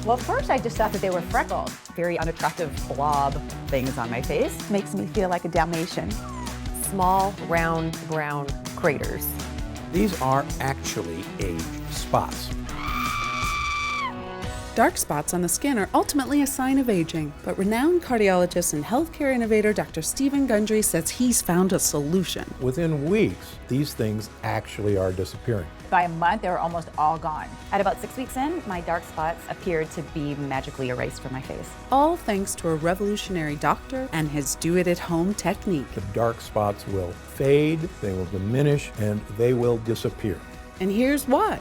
Well, at first I just thought that they were freckles. Very unattractive blob things on my face. Makes me feel like a Dalmatian. Small, round, brown craters. These are actually age spots. Dark spots on the skin are ultimately a sign of aging, but renowned cardiologist and healthcare innovator Dr. Stephen Gundry says he's found a solution. Within weeks, these things actually are disappearing. By a month, they were almost all gone. At about 6 weeks in, my dark spots appeared to be magically erased from my face. All thanks to a revolutionary doctor and his do-it-at-home technique. The dark spots will fade, they will diminish, and they will disappear. And here's why.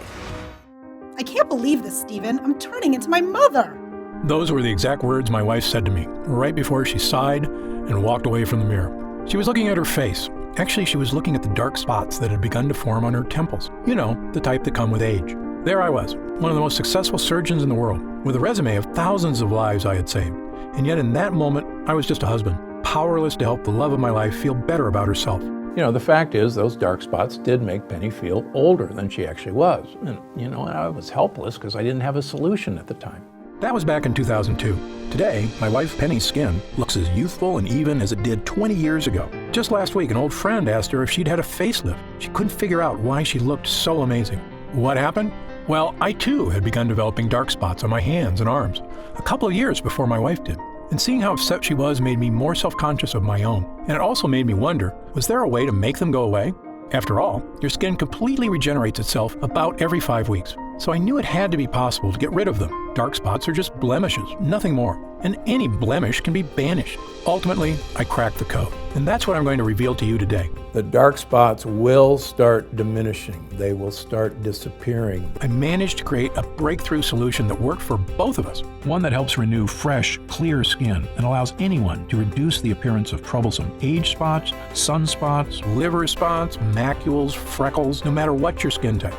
I can't believe this, Stephen. I'm turning into my mother. Those were the exact words my wife said to me, right before she sighed and walked away from the mirror. She was looking at her face. Actually, she was looking at the dark spots that had begun to form on her temples. You know, the type that come with age. There I was, one of the most successful surgeons in the world, with a resume of thousands of lives I had saved. And yet in that moment, I was just a husband, powerless to help the love of my life feel better about herself. You know, the fact is, those dark spots did make Penny feel older than she actually was. And, you know, I was helpless because I didn't have a solution at the time. That was back in 2002. Today, my wife Penny's skin looks as youthful and even as it did 20 years ago. Just last week, an old friend asked her if she'd had a facelift. She couldn't figure out why she looked so amazing. What happened? Well, I too had begun developing dark spots on my hands and arms, a couple of years before my wife did. And seeing how upset she was made me more self-conscious of my own. And it also made me wonder, was there a way to make them go away? After all, your skin completely regenerates itself about every 5 weeks. So I knew it had to be possible to get rid of them. Dark spots are just blemishes, nothing more. And any blemish can be banished. Ultimately, I cracked the code. And that's what I'm going to reveal to you today. The dark spots will start diminishing. They will start disappearing. I managed to create a breakthrough solution that worked for both of us. One that helps renew fresh, clear skin and allows anyone to reduce the appearance of troublesome age spots, sunspots, liver spots, macules, freckles, no matter what your skin type.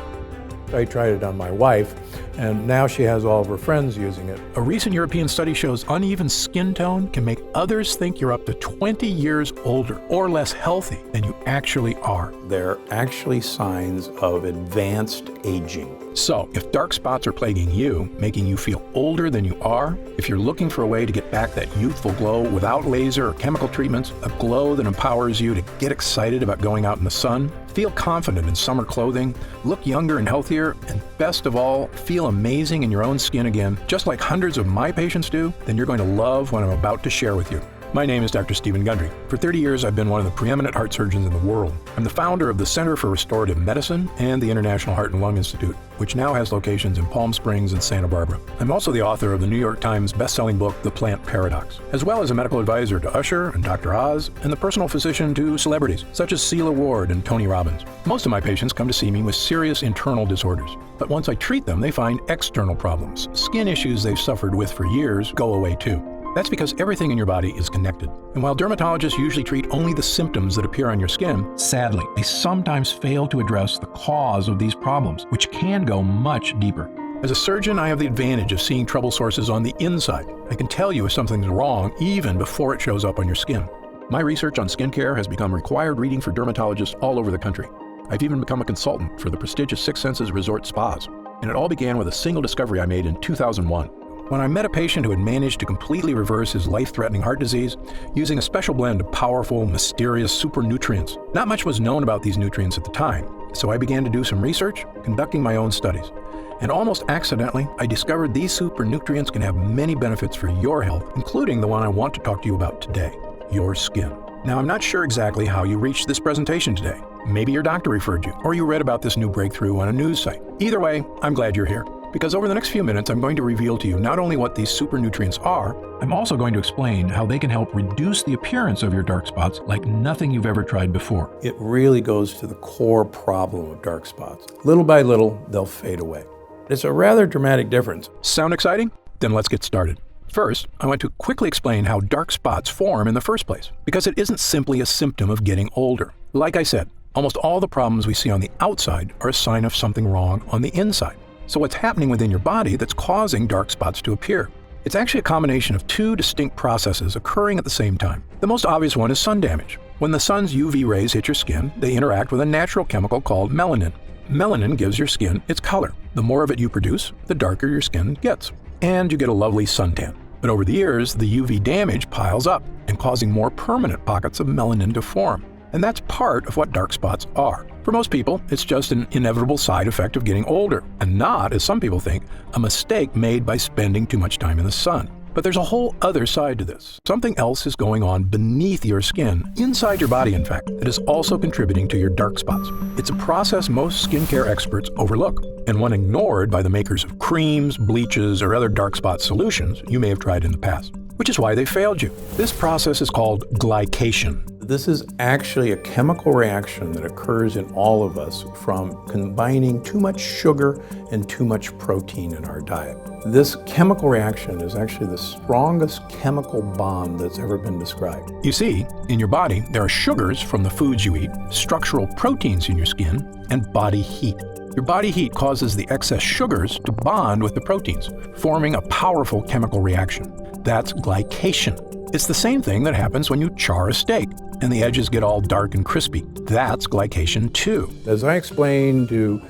I tried it on my wife, and now she has all of her friends using it. A recent European study shows uneven skin tone can make others think you're up to 20 years older or less healthy than you actually are. They're actually signs of advanced aging. So, if dark spots are plaguing you, making you feel older than you are, if you're looking for a way to get back that youthful glow without laser or chemical treatments, a glow that empowers you to get excited about going out in the sun, feel confident in summer clothing, look younger and healthier, and best of all, feel amazing in your own skin again, just like hundreds of my patients do, then you're going to love what I'm about to share with you. My name is Dr. Stephen Gundry. For 30 years, I've been one of the preeminent heart surgeons in the world. I'm the founder of the Center for Restorative Medicine and the International Heart and Lung Institute, which now has locations in Palm Springs and Santa Barbara. I'm also the author of the New York Times best-selling book, The Plant Paradox, as well as a medical advisor to Usher and Dr. Oz, and the personal physician to celebrities, such as Celia Ward and Tony Robbins. Most of my patients come to see me with serious internal disorders, but once I treat them, they find external problems. Skin issues they've suffered with for years go away too. That's because everything in your body is connected. And while dermatologists usually treat only the symptoms that appear on your skin, sadly, they sometimes fail to address the cause of these problems, which can go much deeper. As a surgeon, I have the advantage of seeing trouble sources on the inside. I can tell you if something's wrong even before it shows up on your skin. My research on skincare has become required reading for dermatologists all over the country. I've even become a consultant for the prestigious Six Senses Resort Spas. And it all began with a single discovery I made in 2001. When I met a patient who had managed to completely reverse his life-threatening heart disease using a special blend of powerful, mysterious super nutrients. Not much was known about these nutrients at the time, so I began to do some research, conducting my own studies. And almost accidentally, I discovered these super nutrients can have many benefits for your health, including the one I want to talk to you about today, your skin. Now, I'm not sure exactly how you reached this presentation today. Maybe your doctor referred you, or you read about this new breakthrough on a news site. Either way, I'm glad you're here. Because over the next few minutes, I'm going to reveal to you not only what these super nutrients are, I'm also going to explain how they can help reduce the appearance of your dark spots like nothing you've ever tried before. It really goes to the core problem of dark spots. Little by little, they'll fade away. It's a rather dramatic difference. Sound exciting? Then let's get started. First, I want to quickly explain how dark spots form in the first place, because it isn't simply a symptom of getting older. Like I said, almost all the problems we see on the outside are a sign of something wrong on the inside. So what's happening within your body that's causing dark spots to appear? It's actually a combination of two distinct processes occurring at the same time. The most obvious one is sun damage. When the sun's UV rays hit your skin, they interact with a natural chemical called melanin. Melanin gives your skin its color. The more of it you produce, the darker your skin gets. and you get a lovely suntan. But over the years, the UV damage piles up and causing more permanent pockets of melanin to form. And that's part of what dark spots are. For most people, it's just an inevitable side effect of getting older, and not, as some people think, a mistake made by spending too much time in the sun. But there's a whole other side to this. Something else is going on beneath your skin, inside your body in fact, that is also contributing to your dark spots. It's a process most skincare experts overlook, and one ignored by the makers of creams, bleaches, or other dark spot solutions you may have tried in the past, which is why they failed you. This process is called glycation. This is actually a chemical reaction that occurs in all of us from combining too much sugar and too much protein in our diet. This chemical reaction is actually the strongest chemical bond that's ever been described. You see, in your body, there are sugars from the foods you eat, structural proteins in your skin, and body heat. Your body heat causes the excess sugars to bond with the proteins, forming a powerful chemical reaction. That's glycation. It's the same thing that happens when you char a steak and the edges get all dark and crispy. That's glycation too. As I explained to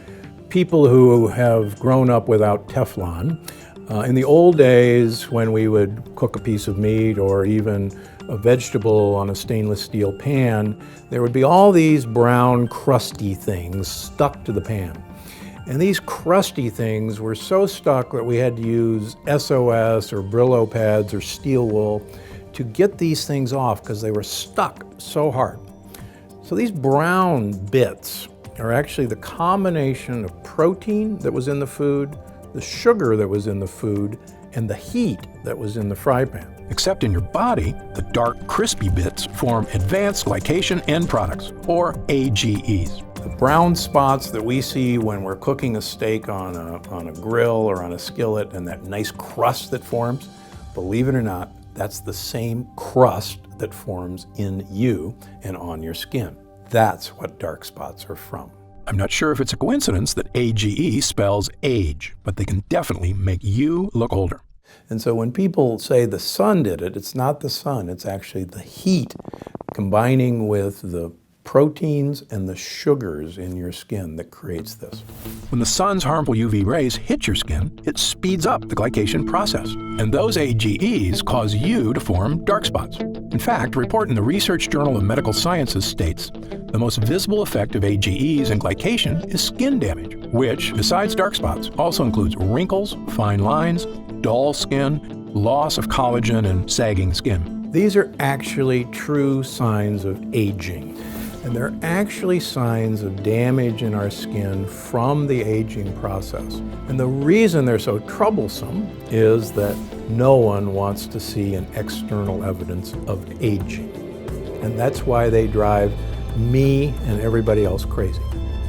people who have grown up without Teflon, in the old days when we would cook a piece of meat or even a vegetable on a stainless steel pan, there would be all these brown crusty things stuck to the pan. And these crusty things were so stuck that we had to use SOS or Brillo pads or steel wool to get these things off because they were stuck so hard. So these brown bits are actually the combination of protein that was in the food, the sugar that was in the food, and the heat that was in the fry pan. Except in your body, the dark, crispy bits form advanced glycation end products, or AGEs. The brown spots that we see when we're cooking a steak on a grill or on a skillet and that nice crust that forms, believe it or not, that's the same crust that forms in you and on your skin. That's what dark spots are from. I'm not sure if it's a coincidence that AGE spells age, but they can definitely make you look older. And so when people say the sun did it, it's not the sun, it's actually the heat combining with the proteins and the sugars in your skin that creates this. When the sun's harmful UV rays hit your skin, it speeds up the glycation process. And those AGEs cause you to form dark spots. In fact, a report in the Research Journal of Medical Sciences states the most visible effect of AGEs and glycation is skin damage, which, besides dark spots, also includes wrinkles, fine lines, dull skin, loss of collagen, and sagging skin. These are actually true signs of aging. And they're actually signs of damage in our skin from the aging process. And the reason they're so troublesome is that no one wants to see an external evidence of aging. And that's why they drive me and everybody else crazy.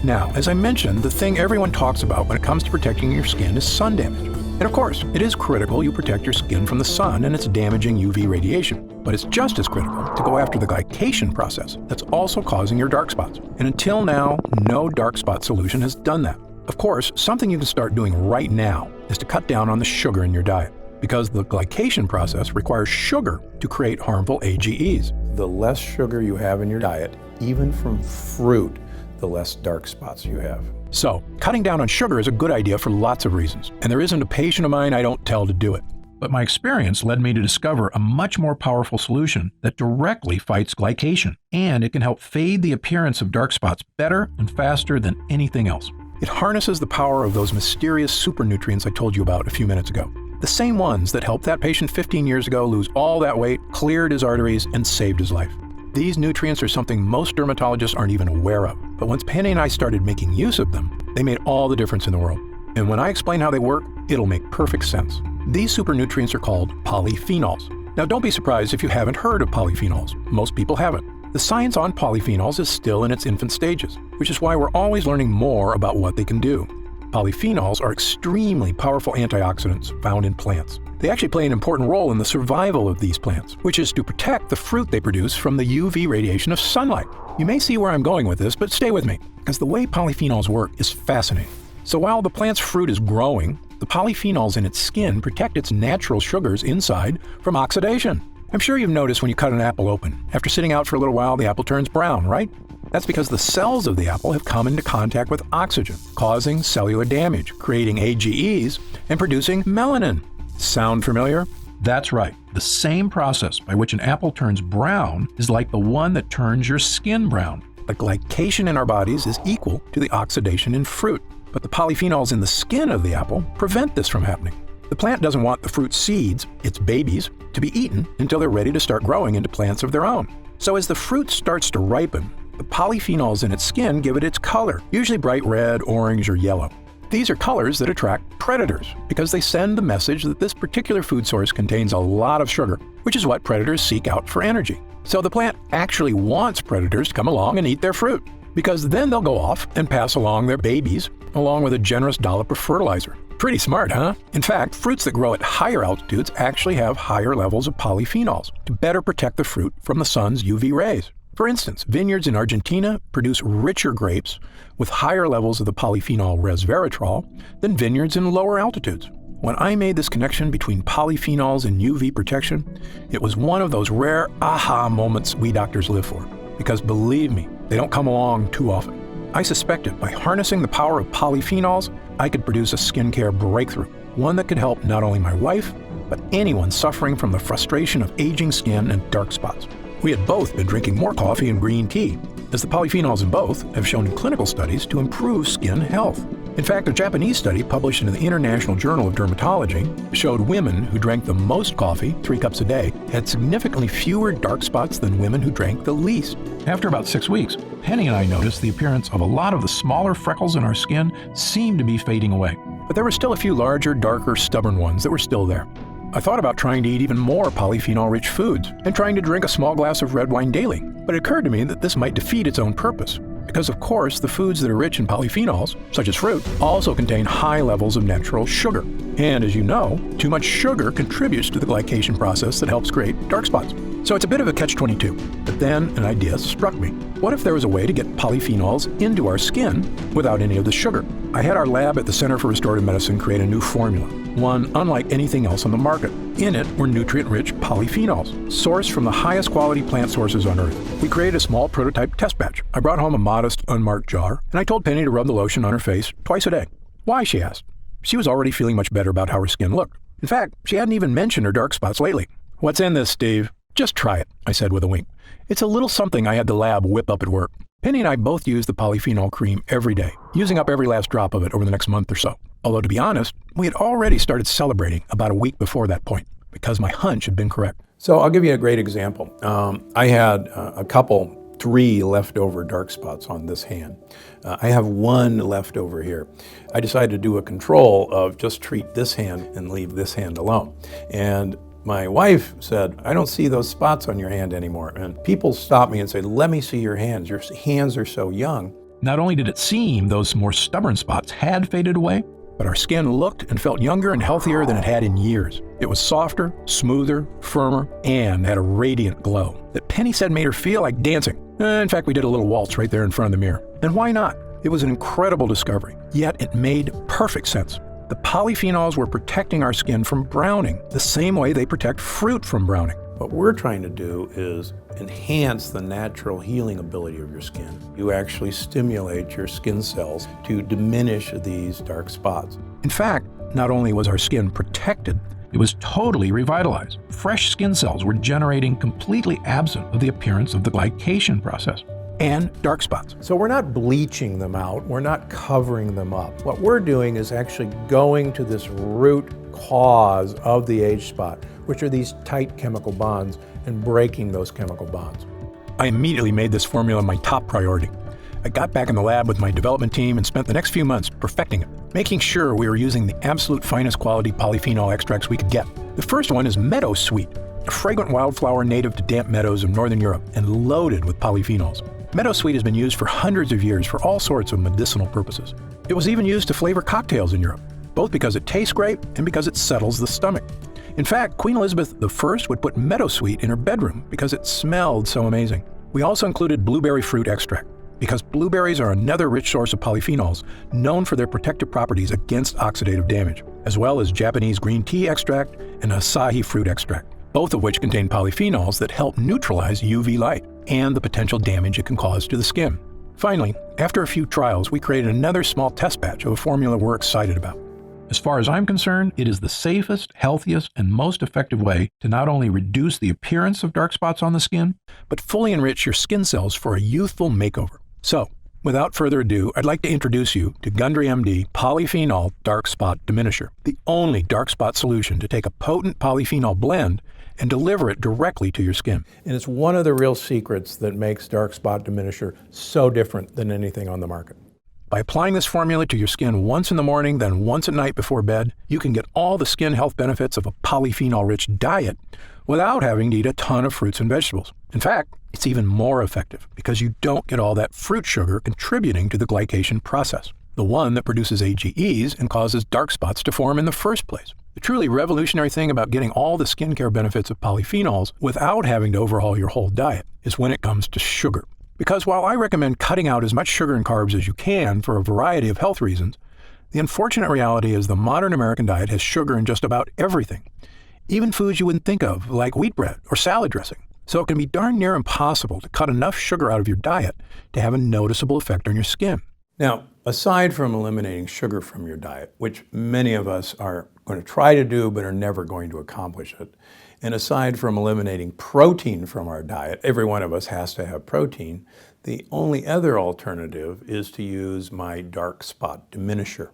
Now, as I mentioned, the thing everyone talks about when it comes to protecting your skin is sun damage. And of course, it is critical you protect your skin from the sun and its damaging UV radiation. But it's just as critical to go after the glycation process that's also causing your dark spots. And until now, no dark spot solution has done that. Of course, something you can start doing right now is to cut down on the sugar in your diet, because the glycation process requires sugar to create harmful AGEs. The less sugar you have in your diet, even from fruit, the less dark spots you have. So, cutting down on sugar is a good idea for lots of reasons, and there isn't a patient of mine I don't tell to do it. But my experience led me to discover a much more powerful solution that directly fights glycation, and it can help fade the appearance of dark spots better and faster than anything else. It harnesses the power of those mysterious super nutrients I told you about a few minutes ago. The same ones that helped that patient 15 years ago lose all that weight, cleared his arteries, and saved his life. These nutrients are something most dermatologists aren't even aware of. But once Penny and I started making use of them, they made all the difference in the world. And when I explain how they work, it'll make perfect sense. These super nutrients are called polyphenols. Now don't be surprised if you haven't heard of polyphenols. Most people haven't. The science on polyphenols is still in its infant stages, which is why we're always learning more about what they can do. Polyphenols are extremely powerful antioxidants found in plants. They actually play an important role in the survival of these plants, which is to protect the fruit they produce from the UV radiation of sunlight. You may see where I'm going with this, but stay with me, because the way polyphenols work is fascinating. So while the plant's fruit is growing, the polyphenols in its skin protect its natural sugars inside from oxidation. I'm sure you've noticed when you cut an apple open. After sitting out for a little while, the apple turns brown, right? That's because the cells of the apple have come into contact with oxygen, causing cellular damage, creating AGEs, and producing melanin. Sound familiar? That's right. The same process by which an apple turns brown is like the one that turns your skin brown. The glycation in our bodies is equal to the oxidation in fruit, but the polyphenols in the skin of the apple prevent this from happening. The plant doesn't want the fruit seeds, its babies, to be eaten until they're ready to start growing into plants of their own. So as the fruit starts to ripen, the polyphenols in its skin give it its color, usually bright red, orange, or yellow. These are colors that attract predators because they send the message that this particular food source contains a lot of sugar, which is what predators seek out for energy. So the plant actually wants predators to come along and eat their fruit, because then they'll go off and pass along their babies along with a generous dollop of fertilizer. Pretty smart, huh? In fact, fruits that grow at higher altitudes actually have higher levels of polyphenols to better protect the fruit from the sun's UV rays. For instance, vineyards in Argentina produce richer grapes with higher levels of the polyphenol resveratrol than vineyards in lower altitudes. When I made this connection between polyphenols and UV protection, it was one of those rare aha moments we doctors live for. Because believe me, they don't come along too often. I suspected by harnessing the power of polyphenols, I could produce a skincare breakthrough, one that could help not only my wife, but anyone suffering from the frustration of aging skin and dark spots. We had both been drinking more coffee and green tea, as the polyphenols in both have shown in clinical studies to improve skin health. In fact, a Japanese study published in the International Journal of Dermatology showed women who drank the most coffee, 3 cups a day, had significantly fewer dark spots than women who drank the least. After about 6 weeks, Penny and I noticed the appearance of a lot of the smaller freckles in our skin seemed to be fading away. But there were still a few larger, darker, stubborn ones that were still there. I thought about trying to eat even more polyphenol-rich foods and trying to drink a small glass of red wine daily, but it occurred to me that this might defeat its own purpose. Because of course, the foods that are rich in polyphenols, such as fruit, also contain high levels of natural sugar. And as you know, too much sugar contributes to the glycation process that helps create dark spots. So it's a bit of a catch-22. But then an idea struck me. What if there was a way to get polyphenols into our skin without any of the sugar? I had our lab at the Center for Restorative Medicine create a new formula, one unlike anything else on the market. In it were nutrient-rich polyphenols, sourced from the highest quality plant sources on Earth. We created a small prototype test batch. I brought home a modest, unmarked jar, and I told Penny to rub the lotion on her face twice a day. Why, she asked. She was already feeling much better about how her skin looked. In fact, she hadn't even mentioned her dark spots lately. What's in this, Steve? Just try it, I said with a wink. It's a little something I had the lab whip up at work. Penny and I both use the polyphenol cream every day, using up every last drop of it over the next month or so. Although to be honest, we had already started celebrating about a week before that point, because my hunch had been correct. So I'll give you a great example. I had a couple, 3 leftover dark spots on this hand. I have 1 left over here. I decided to do a control of just treat this hand and leave this hand alone. And my wife said, I don't see those spots on your hand anymore. And people stop me and say, let me see your hands. Your hands are so young. Not only did it seem those more stubborn spots had faded away, but our skin looked and felt younger and healthier than it had in years. It was softer, smoother, firmer, and had a radiant glow that Penny said made her feel like dancing. In fact, we did a little waltz right there in front of the mirror. And why not? It was an incredible discovery, yet it made perfect sense. The polyphenols were protecting our skin from browning, the same way they protect fruit from browning. What we're trying to do is enhance the natural healing ability of your skin. You actually stimulate your skin cells to diminish these dark spots. In fact, not only was our skin protected, it was totally revitalized. Fresh skin cells were generating completely absent of the appearance of the glycation process and dark spots. So we're not bleaching them out, we're not covering them up. What we're doing is actually going to this root cause of the age spot, which are these tight chemical bonds, and breaking those chemical bonds. I immediately made this formula my top priority. I got back in the lab with my development team and spent the next few months perfecting it, making sure we were using the absolute finest quality polyphenol extracts we could get. The first one is Meadow Sweet, a fragrant wildflower native to damp meadows of Northern Europe and loaded with polyphenols. Meadow Sweet has been used for hundreds of years for all sorts of medicinal purposes. It was even used to flavor cocktails in Europe, both because it tastes great and because it settles the stomach. In fact, Queen Elizabeth I would put Meadow Sweet in her bedroom because it smelled so amazing. We also included blueberry fruit extract, because blueberries are another rich source of polyphenols known for their protective properties against oxidative damage, as well as Japanese green tea extract and acai fruit extract, both of which contain polyphenols that help neutralize UV light and the potential damage it can cause to the skin. Finally, after a few trials, we created another small test batch of a formula we're excited about. As far as I'm concerned, it is the safest, healthiest, and most effective way to not only reduce the appearance of dark spots on the skin, but fully enrich your skin cells for a youthful makeover. So, without further ado, I'd like to introduce you to Gundry MD Polyphenol Dark Spot Diminisher, the only dark spot solution to take a potent polyphenol blend and deliver it directly to your skin. And it's one of the real secrets that makes dark spot diminisher so different than anything on the market. By applying this formula to your skin once in the morning, then once at night before bed, you can get all the skin health benefits of a polyphenol-rich diet without having to eat a ton of fruits and vegetables. In fact, it's even more effective because you don't get all that fruit sugar contributing to the glycation process, the one that produces AGEs and causes dark spots to form in the first place. The truly revolutionary thing about getting all the skincare benefits of polyphenols without having to overhaul your whole diet is when it comes to sugar. Because while I recommend cutting out as much sugar and carbs as you can for a variety of health reasons, the unfortunate reality is the modern American diet has sugar in just about everything, even foods you wouldn't think of, like wheat bread or salad dressing. So it can be darn near impossible to cut enough sugar out of your diet to have a noticeable effect on your skin. Now, aside from eliminating sugar from your diet, which many of us are going to try to do but are never going to accomplish it, and aside from eliminating protein from our diet, every one of us has to have protein, the only other alternative is to use my dark spot diminisher.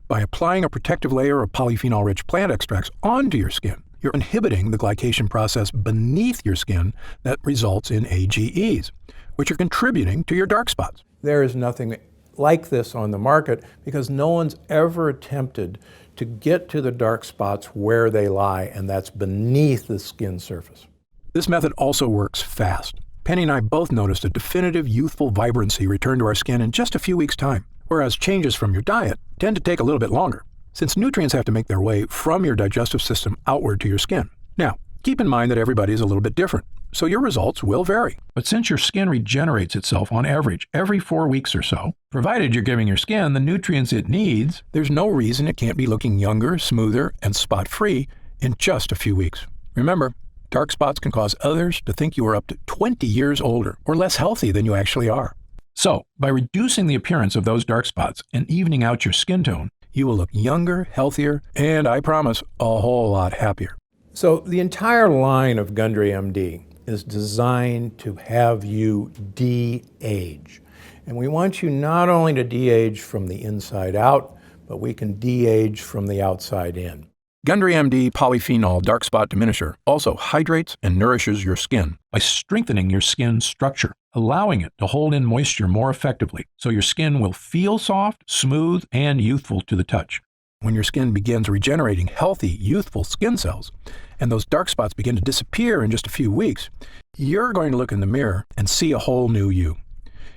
By applying a protective layer of polyphenol-rich plant extracts onto your skin, you're inhibiting the glycation process beneath your skin that results in AGEs, which are contributing to your dark spots. There is nothing like this on the market because no one's ever attempted to get to the dark spots where they lie, and that's beneath the skin surface. This method also works fast. Penny and I both noticed a definitive youthful vibrancy return to our skin in just a few weeks' time, whereas changes from your diet tend to take a little bit longer, since nutrients have to make their way from your digestive system outward to your skin. Now, keep in mind that everybody is a little bit different, so your results will vary. But since your skin regenerates itself on average every 4 weeks or so, provided you're giving your skin the nutrients it needs, there's no reason it can't be looking younger, smoother, and spot-free in just a few weeks. Remember, dark spots can cause others to think you are up to 20 years older or less healthy than you actually are. So, by reducing the appearance of those dark spots and evening out your skin tone, you will look younger, healthier, and I promise, a whole lot happier. So the entire line of Gundry MD is designed to have you de-age. And we want you not only to de-age from the inside out, but we can de-age from the outside in. Gundry MD Polyphenol Dark Spot Diminisher also hydrates and nourishes your skin by strengthening your skin structure, allowing it to hold in moisture more effectively so your skin will feel soft, smooth, and youthful to the touch. When your skin begins regenerating healthy, youthful skin cells, and those dark spots begin to disappear in just a few weeks, you're going to look in the mirror and see a whole new you.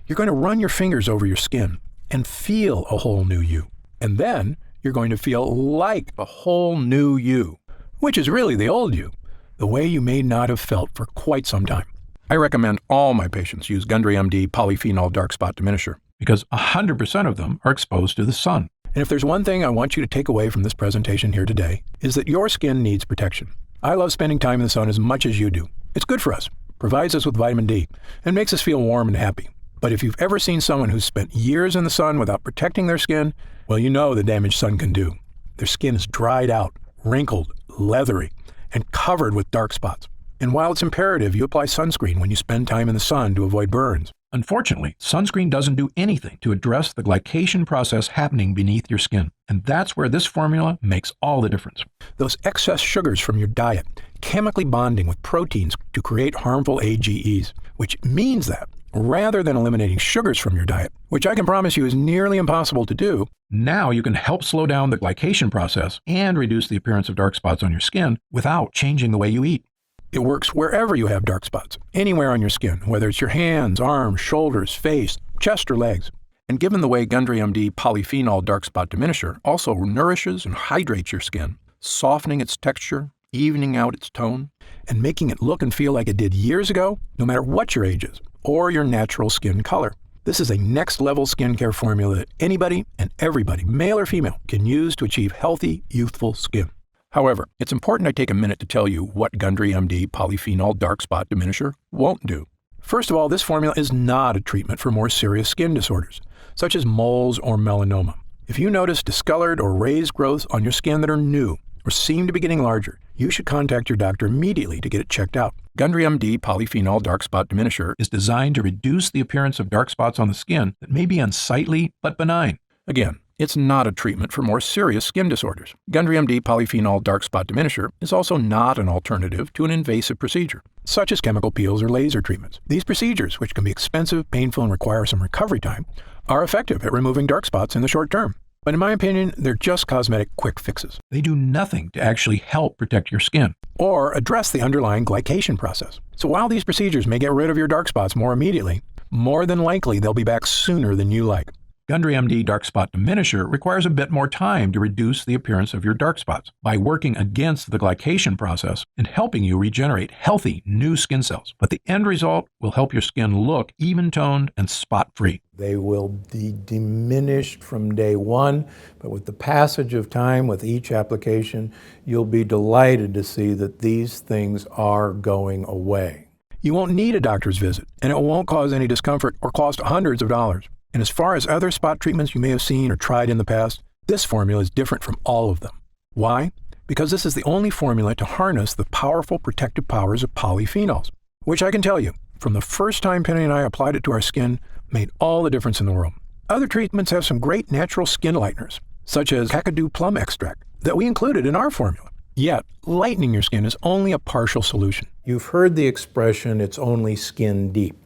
You're going to run your fingers over your skin and feel a whole new you. And then you're going to feel like a whole new you, which is really the old you, the way you may not have felt for quite some time. I recommend all my patients use Gundry MD Polyphenol Dark Spot Diminisher because 100% of them are exposed to the sun. And if there's one thing I want you to take away from this presentation here today, is that your skin needs protection. I love spending time in the sun as much as you do. It's good for us, provides us with vitamin D, and makes us feel warm and happy. But if you've ever seen someone who's spent years in the sun without protecting their skin, well, you know the damage sun can do. Their skin is dried out, wrinkled, leathery, and covered with dark spots. And while it's imperative you apply sunscreen when you spend time in the sun to avoid burns, unfortunately, sunscreen doesn't do anything to address the glycation process happening beneath your skin. And that's where this formula makes all the difference. Those excess sugars from your diet chemically bonding with proteins to create harmful AGEs, which means that rather than eliminating sugars from your diet, which I can promise you is nearly impossible to do, now you can help slow down the glycation process and reduce the appearance of dark spots on your skin without changing the way you eat. It works wherever you have dark spots, anywhere on your skin, whether it's your hands, arms, shoulders, face, chest, or legs. And given the way Gundry MD Polyphenol Dark Spot Diminisher also nourishes and hydrates your skin, softening its texture, evening out its tone, and making it look and feel like it did years ago, no matter what your age is, or your natural skin color. This is a next-level skincare formula that anybody and everybody, male or female, can use to achieve healthy, youthful skin. However, it's important I take a minute to tell you what Gundry MD Polyphenol Dark Spot Diminisher won't do. First of all, this formula is not a treatment for more serious skin disorders, such as moles or melanoma. If you notice discolored or raised growths on your skin that are new or seem to be getting larger, you should contact your doctor immediately to get it checked out. Gundry MD Polyphenol Dark Spot Diminisher is designed to reduce the appearance of dark spots on the skin that may be unsightly but benign. Again, it's not a treatment for more serious skin disorders. Gundry MD Polyphenol Dark Spot Diminisher is also not an alternative to an invasive procedure, such as chemical peels or laser treatments. These procedures, which can be expensive, painful, and require some recovery time, are effective at removing dark spots in the short term. But in my opinion, they're just cosmetic quick fixes. They do nothing to actually help protect your skin or address the underlying glycation process. So while these procedures may get rid of your dark spots more immediately, more than likely they'll be back sooner than you like. Gundry MD Dark Spot Diminisher requires a bit more time to reduce the appearance of your dark spots by working against the glycation process and helping you regenerate healthy new skin cells. But the end result will help your skin look even-toned and spot-free. They will be diminished from day one, but with the passage of time, with each application, you'll be delighted to see that these things are going away. You won't need a doctor's visit, and it won't cause any discomfort or cost hundreds of dollars. And as far as other spot treatments you may have seen or tried in the past, this formula is different from all of them. Why? Because this is the only formula to harness the powerful protective powers of polyphenols, which I can tell you, from the first time Penny and I applied it to our skin, made all the difference in the world. Other treatments have some great natural skin lighteners, such as kakadu plum extract, that we included in our formula. Yet, lightening your skin is only a partial solution. You've heard the expression, it's only skin deep.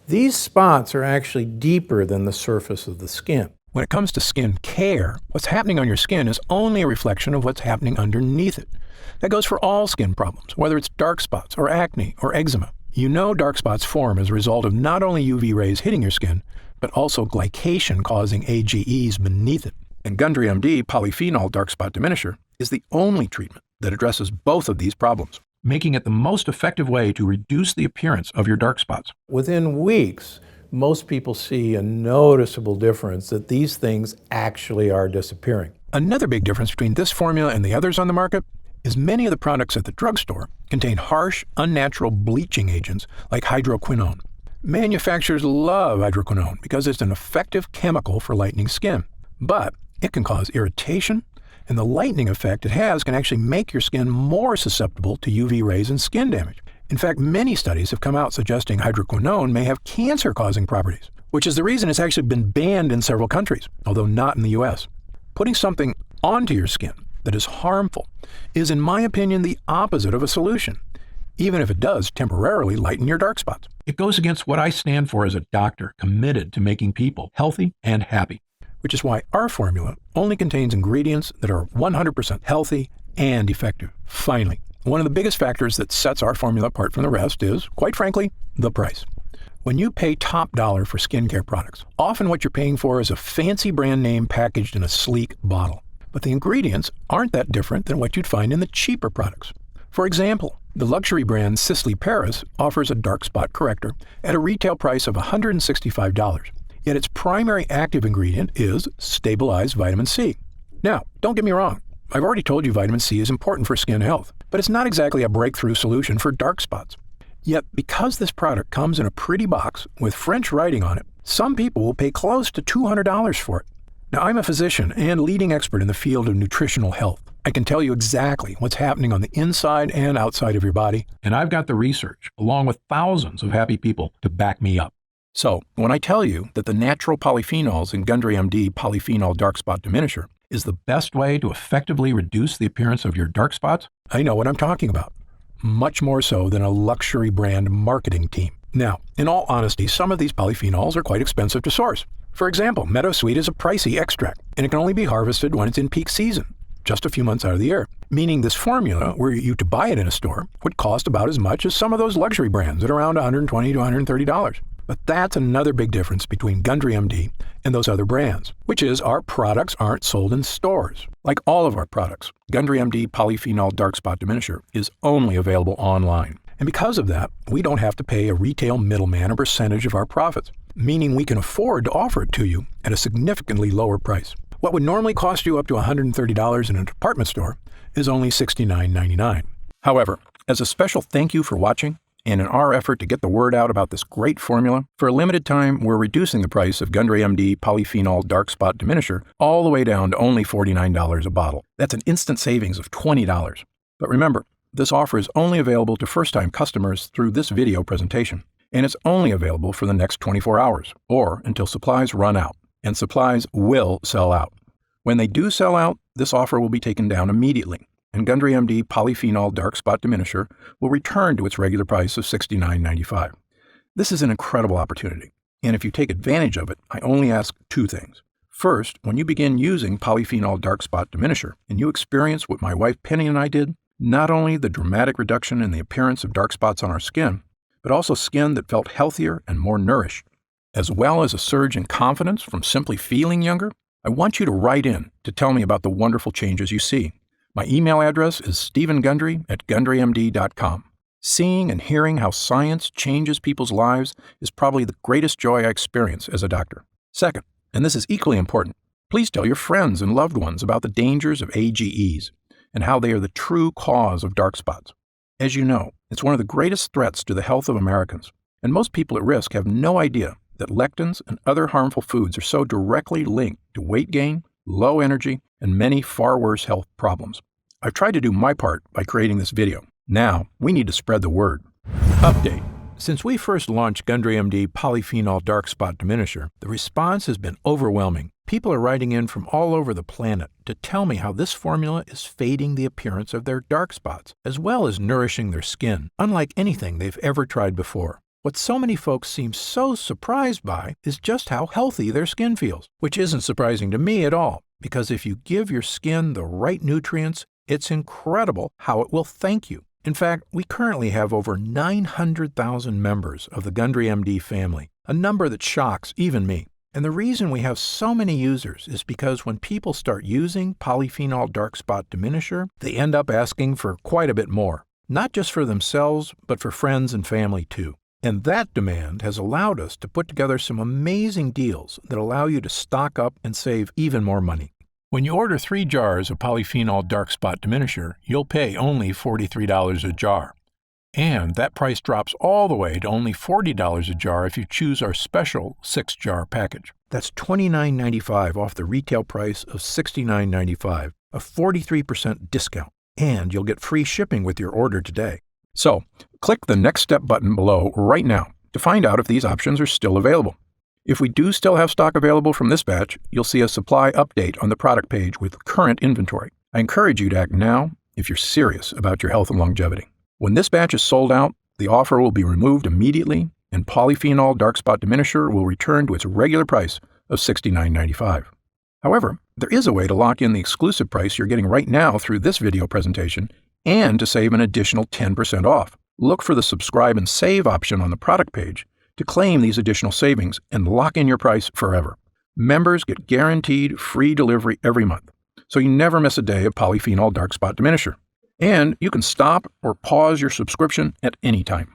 These spots are actually deeper than the surface of the skin. When it comes to skin care, what's happening on your skin is only a reflection of what's happening underneath it. That goes for all skin problems, whether it's dark spots or acne or eczema. You know dark spots form as a result of not only UV rays hitting your skin, but also glycation causing AGEs beneath it. And Gundry MD Polyphenol Dark Spot Diminisher is the only treatment that addresses both of these problems, making it the most effective way to reduce the appearance of your dark spots. Within weeks, most people see a noticeable difference that these things actually are disappearing. Another big difference between this formula and the others on the market is many of the products at the drugstore contain harsh, unnatural bleaching agents like hydroquinone. Manufacturers love hydroquinone because it's an effective chemical for lightening skin, but it can cause irritation, and the lightening effect it has can actually make your skin more susceptible to UV rays and skin damage. In fact, many studies have come out suggesting hydroquinone may have cancer-causing properties, which is the reason it's actually been banned in several countries, although not in the US. Putting something onto your skin that is harmful is, in my opinion, the opposite of a solution, even if it does temporarily lighten your dark spots. It goes against what I stand for as a doctor committed to making people healthy and happy, which is why our formula only contains ingredients that are 100% healthy and effective. Finally, one of the biggest factors that sets our formula apart from the rest is, quite frankly, the price. When you pay top dollar for skincare products, often what you're paying for is a fancy brand name packaged in a sleek bottle. But the ingredients aren't that different than what you'd find in the cheaper products. For example, the luxury brand Sisley Paris offers a dark spot corrector at a retail price of $165. Yet its primary active ingredient is stabilized vitamin C. Now, don't get me wrong. I've already told you vitamin C is important for skin health, but it's not exactly a breakthrough solution for dark spots. Yet, because this product comes in a pretty box with French writing on it, some people will pay close to $200 for it. Now, I'm a physician and leading expert in the field of nutritional health. I can tell you exactly what's happening on the inside and outside of your body, and I've got the research, along with thousands of happy people, to back me up. So, when I tell you that the natural polyphenols in Gundry MD Polyphenol Dark Spot Diminisher is the best way to effectively reduce the appearance of your dark spots, I know what I'm talking about. Much more so than a luxury brand marketing team. Now, in all honesty, some of these polyphenols are quite expensive to source. For example, meadowsweet is a pricey extract, and it can only be harvested when it's in peak season, just a few months out of the year. Meaning this formula, were you to buy it in a store, would cost about as much as some of those luxury brands at around $120 to $130. But that's another big difference between Gundry MD and those other brands, which is our products aren't sold in stores. Like all of our products, Gundry MD Polyphenol Dark Spot Diminisher is only available online. And because of that, we don't have to pay a retail middleman a percentage of our profits, meaning we can afford to offer it to you at a significantly lower price. What would normally cost you up to $130 in a department store is only $69.99. However, as a special thank you for watching, And in our effort to get the word out about this great formula, for a limited time, we're reducing the price of Gundry MD Polyphenol Dark Spot Diminisher all the way down to only $49 a bottle. That's an instant savings of $20. But remember, this offer is only available to first-time customers through this video presentation, and it's only available for the next 24 hours, or until supplies run out, and supplies will sell out. When they do sell out, this offer will be taken down immediately, and Gundry MD Polyphenol Dark Spot Diminisher will return to its regular price of $69.95. This is an incredible opportunity, and if you take advantage of it, I only ask two things. First, when you begin using Polyphenol Dark Spot Diminisher, and you experience what my wife Penny and I did, not only the dramatic reduction in the appearance of dark spots on our skin, but also skin that felt healthier and more nourished, as well as a surge in confidence from simply feeling younger, I want you to write in to tell me about the wonderful changes you see. My email address is stevengundry@gundrymd.com. Seeing and hearing how science changes people's lives is probably the greatest joy I experience as a doctor. Second, and this is equally important, please tell your friends and loved ones about the dangers of AGEs and how they are the true cause of dark spots. As you know, it's one of the greatest threats to the health of Americans, and most people at risk have no idea that lectins and other harmful foods are so directly linked to weight gain, low energy, and many far worse health problems. I've tried to do my part by creating this video. Now, we need to spread the word. Update. Since we first launched Gundry MD Polyphenol Dark Spot Diminisher, the response has been overwhelming. People are writing in from all over the planet to tell me how this formula is fading the appearance of their dark spots, as well as nourishing their skin, unlike anything they've ever tried before. What so many folks seem so surprised by is just how healthy their skin feels, which isn't surprising to me at all, because if you give your skin the right nutrients, it's incredible how it will thank you. In fact, we currently have over 900,000 members of the Gundry MD family, a number that shocks even me. And the reason we have so many users is because when people start using Polyphenol Dark Spot Diminisher, they end up asking for quite a bit more, not just for themselves, but for friends and family too. And that demand has allowed us to put together some amazing deals that allow you to stock up and save even more money. When you order 3 jars of Polyphenol Dark Spot Diminisher, you'll pay only $43 a jar. And that price drops all the way to only $40 a jar if you choose our special 6-jar package. That's $29.95 off the retail price of $69.95, a 43% discount. And you'll get free shipping with your order today. So, click the Next Step button below right now to find out if these options are still available. If we do still have stock available from this batch, you'll see a supply update on the product page with current inventory. I encourage you to act now if you're serious about your health and longevity. When this batch is sold out, the offer will be removed immediately, and Polyphenol Dark Spot Diminisher will return to its regular price of $69.95. However, there is a way to lock in the exclusive price you're getting right now through this video presentation and to save an additional 10% off. Look for the subscribe and save option on the product page to claim these additional savings and lock in your price forever. Members get guaranteed free delivery every month, so you never miss a day of Polyphenol Dark Spot Diminisher. And you can stop or pause your subscription at any time.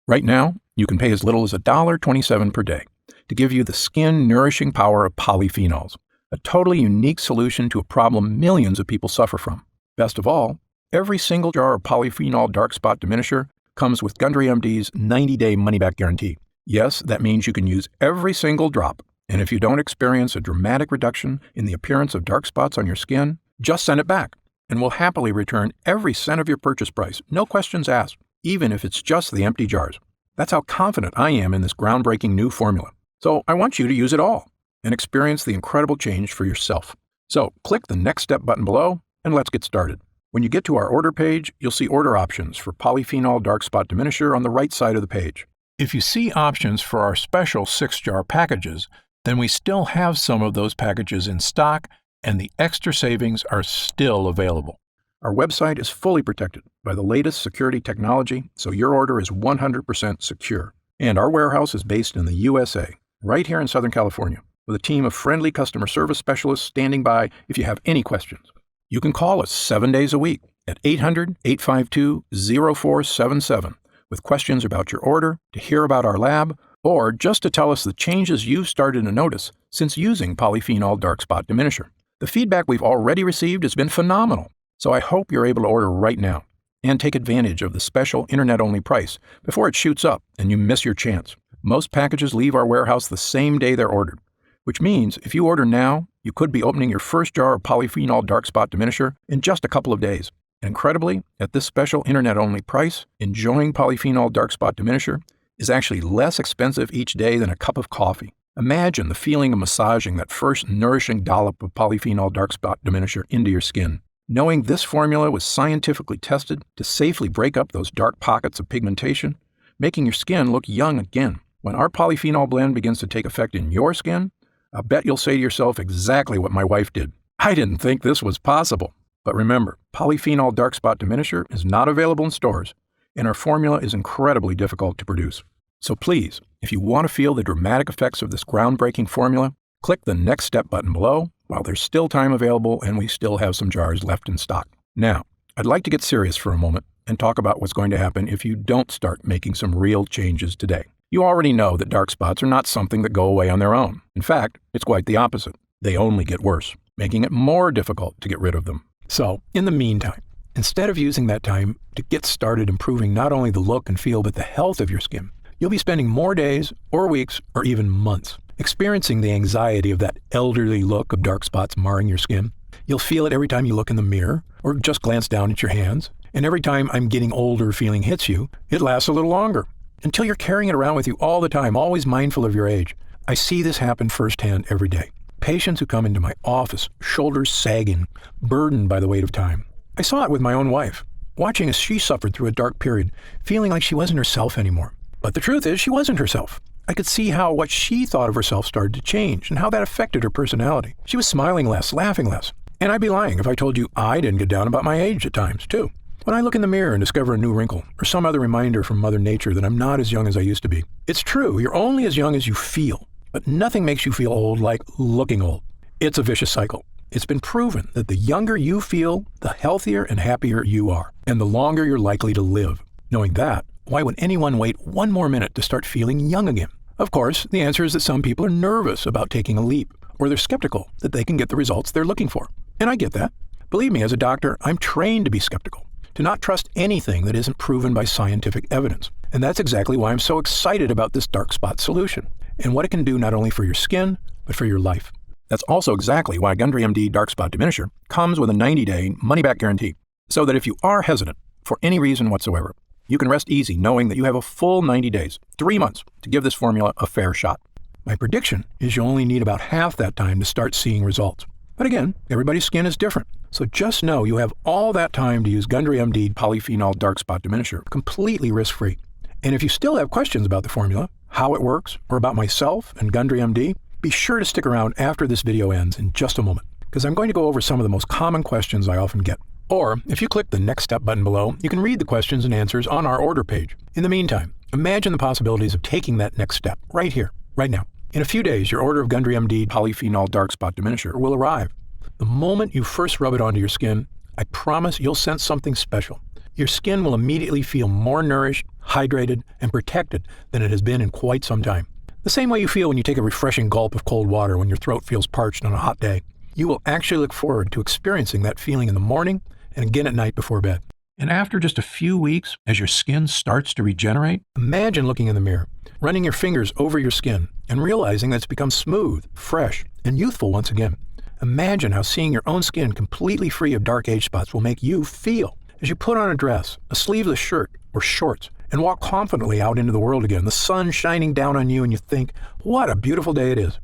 Right now, you can pay as little as $1.27 per day to give you the skin-nourishing power of polyphenols, a totally unique solution to a problem millions of people suffer from. Best of all, every single jar of Polyphenol Dark Spot Diminisher comes with Gundry MD's 90-day money-back guarantee. Yes, that means you can use every single drop, and if you don't experience a dramatic reduction in the appearance of dark spots on your skin, just send it back, and we'll happily return every cent of your purchase price, no questions asked, even if it's just the empty jars. That's how confident I am in this groundbreaking new formula. So I want you to use it all and experience the incredible change for yourself. So click the Next Step button below, and let's get started. When you get to our order page, you'll see order options for Polyphenol Dark Spot Diminisher on the right side of the page. If you see options for our special 6-jar packages, then we still have some of those packages in stock, and the extra savings are still available. Our website is fully protected by the latest security technology, so your order is 100% secure. And our warehouse is based in the USA, right here in Southern California, with a team of friendly customer service specialists standing by if you have any questions. You can call us 7 days a week at 800-852-0477 with questions about your order, to hear about our lab, or just to tell us the changes you've started to notice since using Polyphenol Dark Spot Diminisher. The feedback we've already received has been phenomenal, so I hope you're able to order right now. and take advantage of the special internet-only price before it shoots up and you miss your chance. Most packages leave our warehouse the same day they're ordered, which means if you order now, you could be opening your first jar of polyphenol dark spot diminisher in just a couple of days. And incredibly, at this special internet-only price, enjoying polyphenol dark spot diminisher is actually less expensive each day than a cup of coffee. Imagine the feeling of massaging that first nourishing dollop of polyphenol dark spot diminisher into your skin. Knowing this formula was scientifically tested to safely break up those dark pockets of pigmentation, making your skin look young again. When our polyphenol blend begins to take effect in your skin, I'll bet you'll say to yourself exactly what my wife did. I didn't think this was possible. But remember, polyphenol dark spot diminisher is not available in stores, and our formula is incredibly difficult to produce. So please, if you want to feel the dramatic effects of this groundbreaking formula, click the Next Step button below while there's still time available and we still have some jars left in stock. Now, I'd like to get serious for a moment and talk about what's going to happen if you don't start making some real changes today. You already know that dark spots are not something that go away on their own. In fact, it's quite the opposite. They only get worse, making it more difficult to get rid of them. So, in the meantime, instead of using that time to get started improving not only the look and feel but the health of your skin, you'll be spending more days or weeks or even months experiencing the anxiety of that elderly look of dark spots marring your skin. You'll feel it every time you look in the mirror or just glance down at your hands. And every time I'm getting older feeling hits you, it lasts a little longer until you're carrying it around with you all the time, always mindful of your age. I see this happen firsthand every day. Patients who come into my office, shoulders sagging, burdened by the weight of time. I saw it with my own wife, watching as she suffered through a dark period, feeling like she wasn't herself anymore. But the truth is, she wasn't herself. I could see how what she thought of herself started to change and how that affected her personality. She was smiling less, laughing less. And I'd be lying if I told you I didn't get down about my age at times, too. When I look in the mirror and discover a new wrinkle or some other reminder from Mother Nature that I'm not as young as I used to be. It's true, you're only as young as you feel, but nothing makes you feel old like looking old. It's a vicious cycle. It's been proven that the younger you feel, the healthier and happier you are, and the longer you're likely to live. Knowing that, why would anyone wait one more minute to start feeling young again? Of course, the answer is that some people are nervous about taking a leap, or they're skeptical that they can get the results they're looking for. And I get that. Believe me, as a doctor, I'm trained to be skeptical, to not trust anything that isn't proven by scientific evidence. And that's exactly why I'm so excited about this dark spot solution, and what it can do not only for your skin, but for your life. That's also exactly why Gundry MD Dark Spot Diminisher comes with a 90-day money-back guarantee, so that if you are hesitant for any reason whatsoever, you can rest easy knowing that you have a full 90 days, 3 months, to give this formula a fair shot. My prediction is you'll only need about half that time to start seeing results. But again, everybody's skin is different, so just know you have all that time to use Gundry MD Polyphenol Dark Spot Diminisher completely risk-free. And if you still have questions about the formula, how it works, or about myself and Gundry MD, be sure to stick around after this video ends in just a moment, because I'm going to go over some of the most common questions I often get. Or, if you click the Next Step button below, you can read the questions and answers on our order page. In the meantime, imagine the possibilities of taking that next step right here, right now. In a few days, your order of Gundry MD Polyphenol Dark Spot Diminisher will arrive. The moment you first rub it onto your skin, I promise you'll sense something special. Your skin will immediately feel more nourished, hydrated, and protected than it has been in quite some time. The same way you feel when you take a refreshing gulp of cold water when your throat feels parched on a hot day. You will actually look forward to experiencing that feeling in the morning and again at night before bed. And after just a few weeks, as your skin starts to regenerate, imagine looking in the mirror, running your fingers over your skin, and realizing that it's become smooth, fresh, and youthful once again. Imagine how seeing your own skin completely free of dark age spots will make you feel as you put on a dress, a sleeveless shirt, or shorts, and walk confidently out into the world again, the sun shining down on you, and you think, what a beautiful day it is.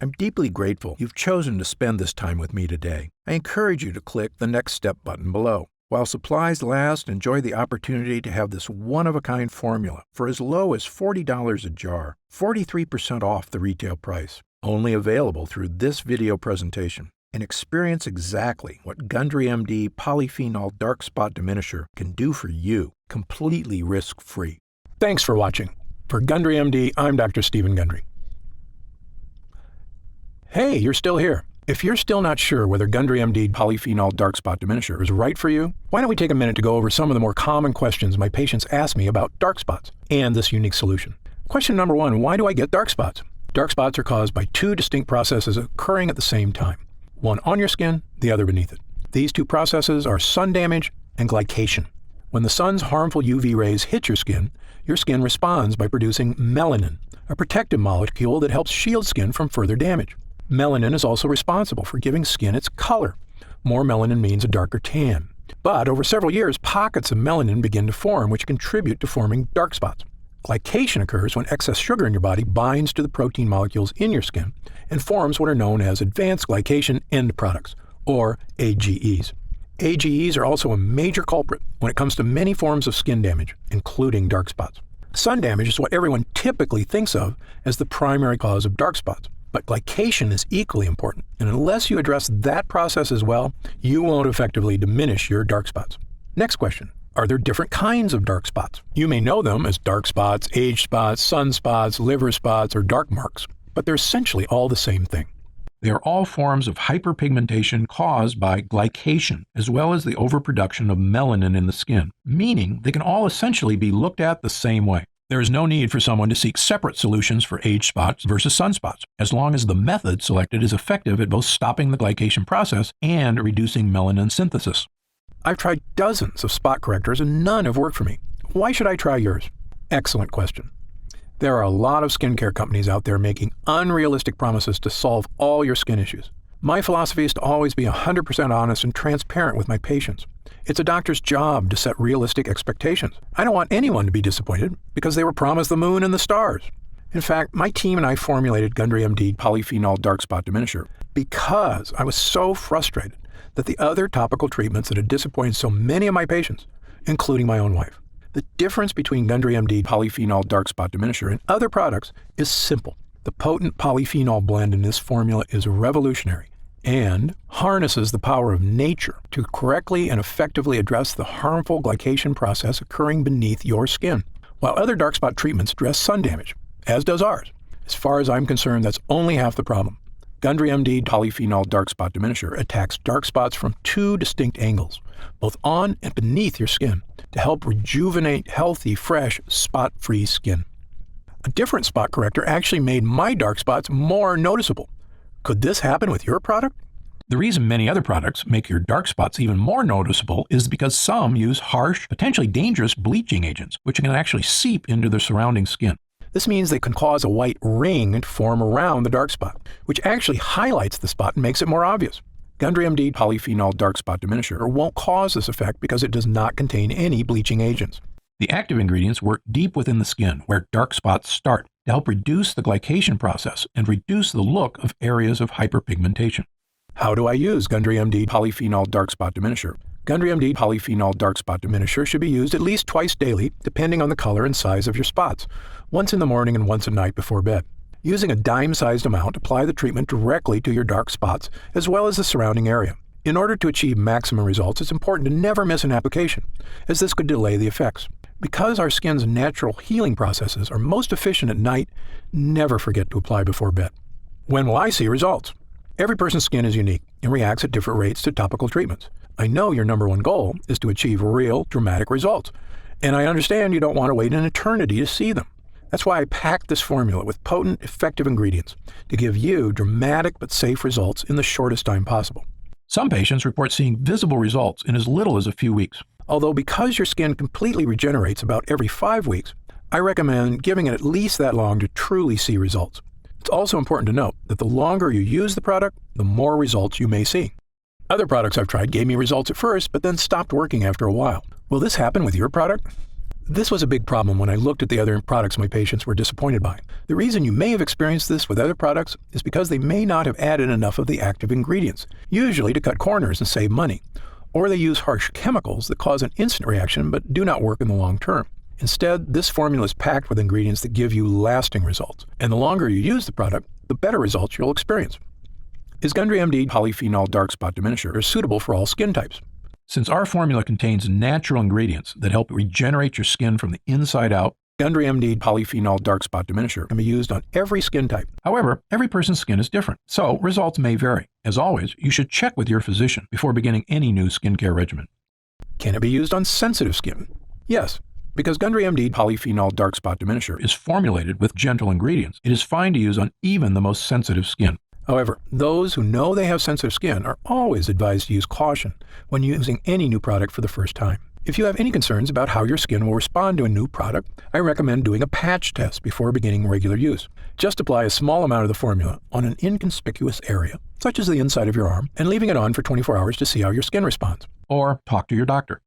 I'm deeply grateful you've chosen to spend this time with me today. I encourage you to click the Next Step button below. While supplies last, enjoy the opportunity to have this one-of-a-kind formula for as low as $40 a jar, 43% off the retail price. Only available through this video presentation. And experience exactly what Gundry MD Polyphenol Dark Spot Diminisher can do for you, completely risk-free. Thanks for watching. For Gundry MD, I'm Dr. Stephen Gundry. Hey, you're still here. If you're still not sure whether Gundry MD Polyphenol Dark Spot Diminisher is right for you, why don't we take a minute to go over some of the more common questions my patients ask me about dark spots and this unique solution. Question number 1, why do I get dark spots? Dark spots are caused by 2 distinct processes occurring at the same time. One on your skin, the other beneath it. These 2 processes are sun damage and glycation. When the sun's harmful UV rays hit your skin responds by producing melanin, a protective molecule that helps shield skin from further damage. Melanin is also responsible for giving skin its color. More melanin means a darker tan. But over several years, pockets of melanin begin to form, which contribute to forming dark spots. Glycation occurs when excess sugar in your body binds to the protein molecules in your skin and forms what are known as advanced glycation end products, or AGEs. AGEs are also a major culprit when it comes to many forms of skin damage, including dark spots. Sun damage is what everyone typically thinks of as the primary cause of dark spots, but glycation is equally important, and unless you address that process as well, you won't effectively diminish your dark spots. Next question. Are there different kinds of dark spots? You may know them as dark spots, age spots, sunspots, liver spots, or dark marks, but they're essentially all the same thing. They are all forms of hyperpigmentation caused by glycation, as well as the overproduction of melanin in the skin, meaning they can all essentially be looked at the same way. There is no need for someone to seek separate solutions for age spots versus sunspots, as long as the method selected is effective at both stopping the glycation process and reducing melanin synthesis. I've tried dozens of spot correctors and none have worked for me. Why should I try yours? Excellent question. There are a lot of skincare companies out there making unrealistic promises to solve all your skin issues. My philosophy is to always be 100% honest and transparent with my patients. It's a doctor's job to set realistic expectations. I don't want anyone to be disappointed because they were promised the moon and the stars. In fact, my team and I formulated Gundry MD Polyphenol Dark Spot Diminisher because I was so frustrated that the other topical treatments that had disappointed so many of my patients, including my own wife. The difference between Gundry MD Polyphenol Dark Spot Diminisher and other products is simple. The potent polyphenol blend in this formula is revolutionary and harnesses the power of nature to correctly and effectively address the harmful glycation process occurring beneath your skin. While other dark spot treatments address sun damage, as does ours, as far as I'm concerned, that's only half the problem. Gundry MD Polyphenol Dark Spot Diminisher attacks dark spots from two distinct angles, both on and beneath your skin, to help rejuvenate healthy, fresh, spot-free skin. A different spot corrector actually made my dark spots more noticeable. Could this happen with your product? The reason many other products make your dark spots even more noticeable is because some use harsh, potentially dangerous bleaching agents, which can actually seep into the surrounding skin. This means they can cause a white ring to form around the dark spot, which actually highlights the spot and makes it more obvious. Gundry MD Polyphenol Dark Spot Diminisher won't cause this effect because it does not contain any bleaching agents. The active ingredients work deep within the skin where dark spots start to help reduce the glycation process and reduce the look of areas of hyperpigmentation. How do I use Gundry MD Polyphenol Dark Spot Diminisher? Gundry MD Polyphenol Dark Spot Diminisher should be used at least twice daily, depending on the color and size of your spots, once in the morning and once at night before bed. Using a dime-sized amount, apply the treatment directly to your dark spots as well as the surrounding area. In order to achieve maximum results, it's important to never miss an application, as this could delay the effects. Because our skin's natural healing processes are most efficient at night, never forget to apply before bed. When will I see results? Every person's skin is unique and reacts at different rates to topical treatments. I know your number one goal is to achieve real, dramatic results, and I understand you don't want to wait an eternity to see them. That's why I packed this formula with potent, effective ingredients to give you dramatic but safe results in the shortest time possible. Some patients report seeing visible results in as little as a few weeks. Although because your skin completely regenerates about every 5 weeks, I recommend giving it at least that long to truly see results. It's also important to note that the longer you use the product, the more results you may see. Other products I've tried gave me results at first, but then stopped working after a while. Will this happen with your product? This was a big problem when I looked at the other products my patients were disappointed by. The reason you may have experienced this with other products is because they may not have added enough of the active ingredients, usually to cut corners and save money, or they use harsh chemicals that cause an instant reaction but do not work in the long term. Instead, this formula is packed with ingredients that give you lasting results, and the longer you use the product, the better results you'll experience. Is Gundry MD Polyphenol Dark Spot Diminisher suitable for all skin types? Since our formula contains natural ingredients that help regenerate your skin from the inside out, Gundry MD Polyphenol Dark Spot Diminisher can be used on every skin type. However, every person's skin is different, so results may vary. As always, you should check with your physician before beginning any new skincare regimen. Can it be used on sensitive skin? Yes. Because Gundry MD Polyphenol Dark Spot Diminisher is formulated with gentle ingredients, it is fine to use on even the most sensitive skin. However, those who know they have sensitive skin are always advised to use caution when using any new product for the first time. If you have any concerns about how your skin will respond to a new product, I recommend doing a patch test before beginning regular use. Just apply a small amount of the formula on an inconspicuous area, such as the inside of your arm, and leaving it on for 24 hours to see how your skin responds. Or talk to your doctor.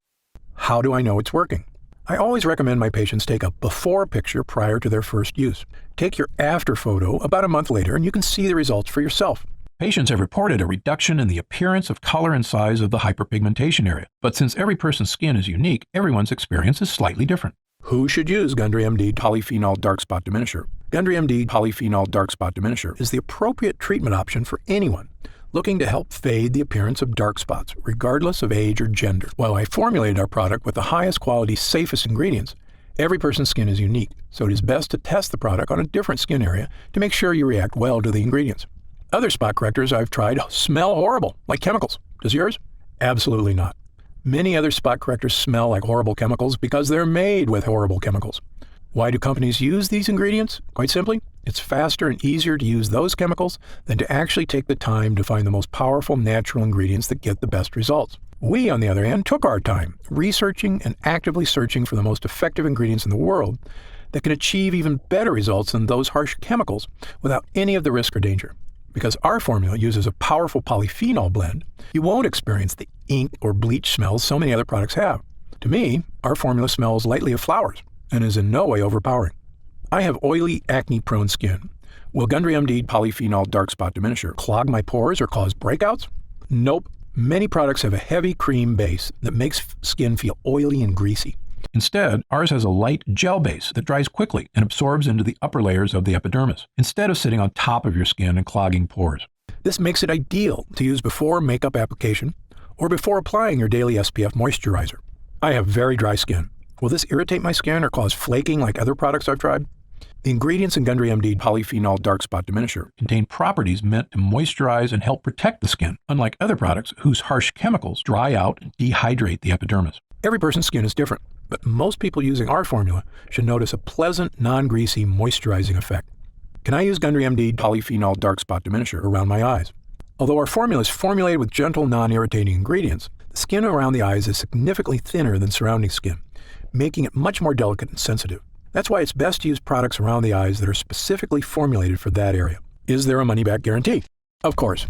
How do I know it's working? I always recommend my patients take a before picture prior to their first use. Take your after photo about a month later and you can see the results for yourself. Patients have reported a reduction in the appearance of color and size of the hyperpigmentation area. But since every person's skin is unique, everyone's experience is slightly different. Who should use Gundry MD Polyphenol Dark Spot Diminisher? Gundry MD Polyphenol Dark Spot Diminisher is the appropriate treatment option for anyone looking to help fade the appearance of dark spots, regardless of age or gender. While I formulated our product with the highest quality, safest ingredients, every person's skin is unique, so it is best to test the product on a different skin area to make sure you react well to the ingredients. Other spot correctors I've tried smell horrible, like chemicals. Does yours? Absolutely not. Many other spot correctors smell like horrible chemicals because they're made with horrible chemicals. Why do companies use these ingredients? Quite simply, it's faster and easier to use those chemicals than to actually take the time to find the most powerful natural ingredients that get the best results. We, on the other hand, took our time researching and actively searching for the most effective ingredients in the world that can achieve even better results than those harsh chemicals without any of the risk or danger. Because our formula uses a powerful polyphenol blend, you won't experience the ink or bleach smells so many other products have. To me, our formula smells lightly of flowers and is in no way overpowering. I have oily, acne-prone skin. Will Gundry MD Polyphenol Dark Spot Diminisher clog my pores or cause breakouts? Nope. Many products have a heavy cream base that makes skin feel oily and greasy. Instead, ours has a light gel base that dries quickly and absorbs into the upper layers of the epidermis, instead of sitting on top of your skin and clogging pores. This makes it ideal to use before makeup application or before applying your daily SPF moisturizer. I have very dry skin. Will this irritate my skin or cause flaking like other products I've tried? The ingredients in Gundry MD Polyphenol Dark Spot Diminisher contain properties meant to moisturize and help protect the skin, unlike other products whose harsh chemicals dry out and dehydrate the epidermis. Every person's skin is different, but most people using our formula should notice a pleasant, non-greasy, moisturizing effect. Can I use Gundry MD Polyphenol Dark Spot Diminisher around my eyes? Although our formula is formulated with gentle, non-irritating ingredients, the skin around the eyes is significantly thinner than surrounding skin, making it much more delicate and sensitive. That's why it's best to use products around the eyes that are specifically formulated for that area. Is there a money-back guarantee? Of course.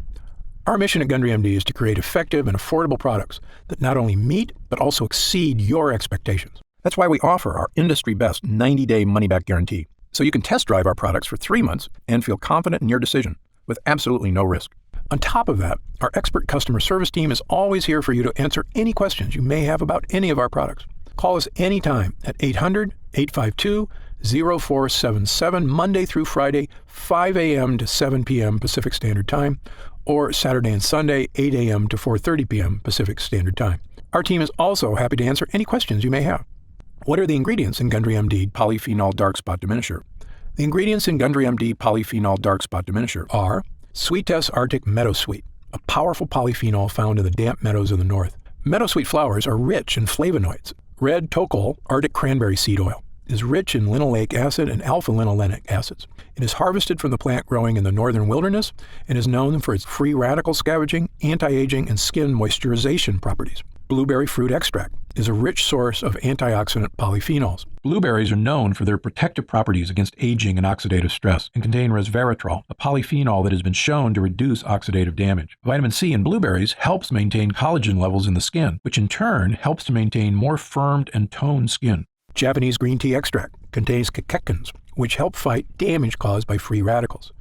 Our mission at Gundry MD is to create effective and affordable products that not only meet, but also exceed your expectations. That's why we offer our industry-best 90-day money-back guarantee, so you can test drive our products for 3 months and feel confident in your decision with absolutely no risk. On top of that, our expert customer service team is always here for you to answer any questions you may have about any of our products. Call us anytime at 800-852-0477, Monday through Friday, 5 a.m. to 7 p.m. Pacific Standard Time, or Saturday and Sunday, 8 a.m. to 4:30 p.m. Pacific Standard Time. Our team is also happy to answer any questions you may have. What are the ingredients in Gundry MD Polyphenol Dark Spot Diminisher? The ingredients in Gundry MD Polyphenol Dark Spot Diminisher are Sweetess Arctic Meadowsweet, a powerful polyphenol found in the damp meadows of the north. Meadowsweet flowers are rich in flavonoids. Red Tocol Arctic Cranberry Seed Oil is rich in linoleic acid and alpha-linolenic acids. It is harvested from the plant growing in the northern wilderness and is known for its free radical scavenging, anti-aging, and skin moisturization properties. Blueberry fruit extract is a rich source of antioxidant polyphenols. Blueberries are known for their protective properties against aging and oxidative stress and contain resveratrol, a polyphenol that has been shown to reduce oxidative damage. Vitamin C in blueberries helps maintain collagen levels in the skin, which in turn helps to maintain more firmed and toned skin. Japanese green tea extract contains catechins, which help fight damage caused by free radicals.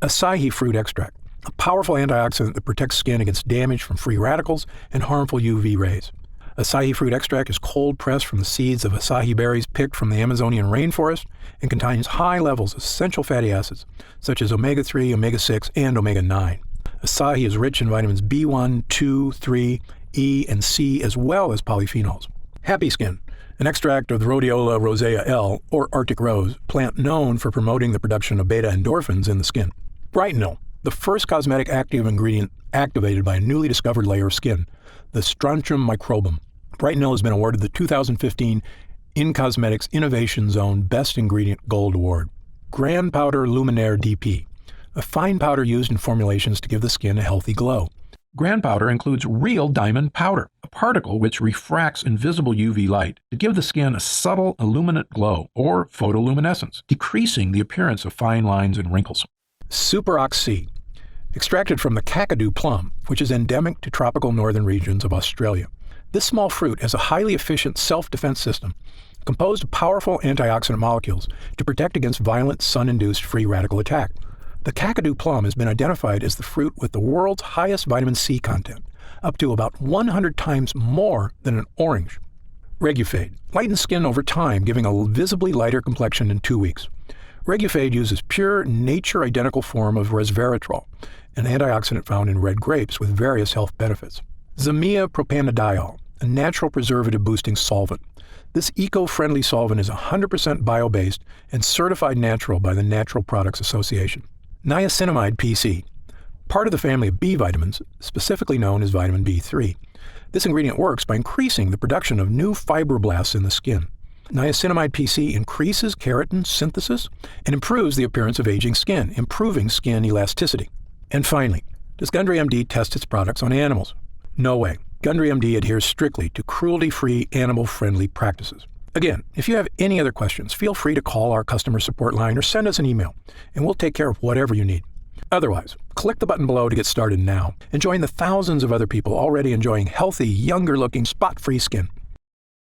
Acai fruit extract, a powerful antioxidant that protects skin against damage from free radicals and harmful UV rays. Acai fruit extract is cold pressed from the seeds of acai berries picked from the Amazonian rainforest and contains high levels of essential fatty acids such as omega-3, omega-6, and omega-9. Acai is rich in vitamins B1, 2, 3, E, and C, as well as polyphenols. Happy Skin, an extract of the Rhodiola rosea L, or Arctic rose, plant known for promoting the production of beta endorphins in the skin. Brightenol, the first cosmetic active ingredient activated by a newly discovered layer of skin, the Strontium microbum. Brightenol has been awarded the 2015 In Cosmetics Innovation Zone Best Ingredient Gold Award. Grand Powder Luminaire DP, a fine powder used in formulations to give the skin a healthy glow. Grand powder includes real diamond powder, a particle which refracts invisible UV light to give the skin a subtle illuminate glow or photoluminescence, decreasing the appearance of fine lines and wrinkles. Super Oxy, extracted from the Kakadu plum, which is endemic to tropical northern regions of Australia. This small fruit has a highly efficient self-defense system composed of powerful antioxidant molecules to protect against violent sun-induced free radical attack. The Kakadu plum has been identified as the fruit with the world's highest vitamin C content, up to about 100 times more than an orange. Regufade lightens skin over time, giving a visibly lighter complexion in 2 weeks. Regufade uses pure, nature-identical form of resveratrol, an antioxidant found in red grapes with various health benefits. Zamia propanediol, a natural preservative-boosting solvent. This eco-friendly solvent is 100% bio-based and certified natural by the Natural Products Association. Niacinamide PC, part of the family of B vitamins, specifically known as vitamin B3. This ingredient works by increasing the production of new fibroblasts in the skin. Niacinamide PC increases keratin synthesis and improves the appearance of aging skin, improving skin elasticity. And finally, does Gundry MD test its products on animals? No way. Gundry MD adheres strictly to cruelty-free, animal-friendly practices. Again, if you have any other questions, feel free to call our customer support line or send us an email, and we'll take care of whatever you need. Otherwise, click the button below to get started now and join the thousands of other people already enjoying healthy, younger-looking, spot-free skin.